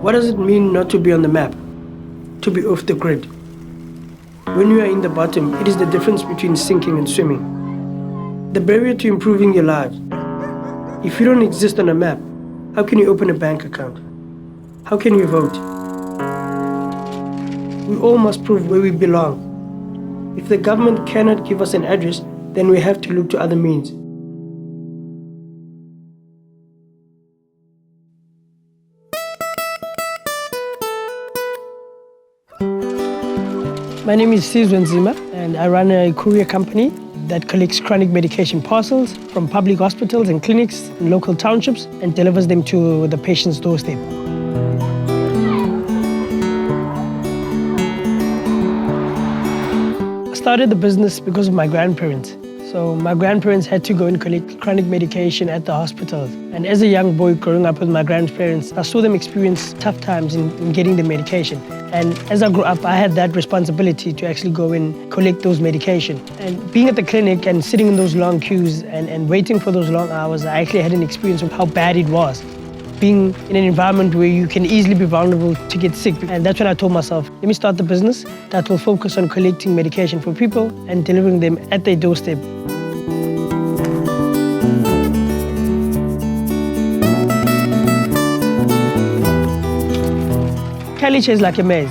What does it mean not to be on the map? To be off the grid? When you are in the bottom, it is the difference between sinking and swimming. The barrier to improving your lives. If you don't exist on a map, how can you open a bank account? How can you vote? We all must prove where we belong. If the government cannot give us an address, then we have to look to other means. My name is Sizwe and I run a courier company that collects chronic medication parcels from public hospitals and clinics in local townships and delivers them to the patient's doorstep. I started the business because of my grandparents. So my grandparents had to go and collect chronic medication at the hospitals. And as a young boy growing up with my grandparents, I saw them experience tough times in getting the medication. And as I grew up, I had that responsibility to actually go and collect those medication. And being at the clinic and sitting in those long queues and waiting for those long hours, I actually had an experience of how bad it was. Being in an environment where you can easily be vulnerable to get sick. And that's when I told myself, let me start the business that will focus on collecting medication for people and delivering them at their doorstep. Khayelitsha is like a maze.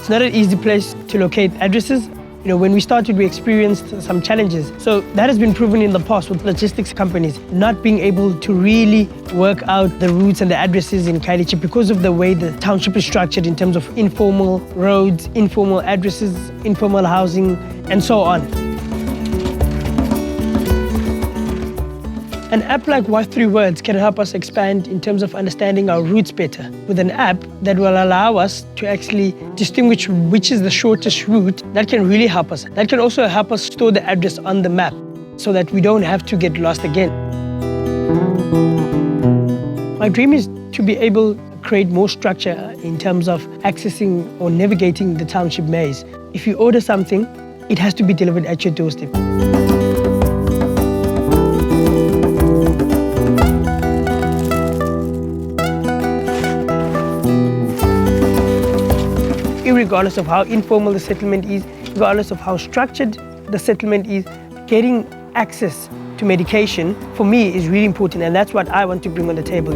It's not an easy place to locate addresses. When we started, we experienced some challenges. So that has been proven in the past with logistics companies not being able to really work out the routes and the addresses in Khayelitsha because of the way the township is structured in terms of informal roads, informal addresses, informal housing, and so on. An app like what3words can help us expand in terms of understanding our routes better. With an app that will allow us to actually distinguish which is the shortest route, that can really help us. That can also help us store the address on the map so that we don't have to get lost again. My dream is to be able to create more structure in terms of accessing or navigating the township maze. If you order something, it has to be delivered at your doorstep. Regardless of how informal the settlement is, regardless of how structured the settlement is, getting access to medication for me is really important, and that's what I want to bring on the table.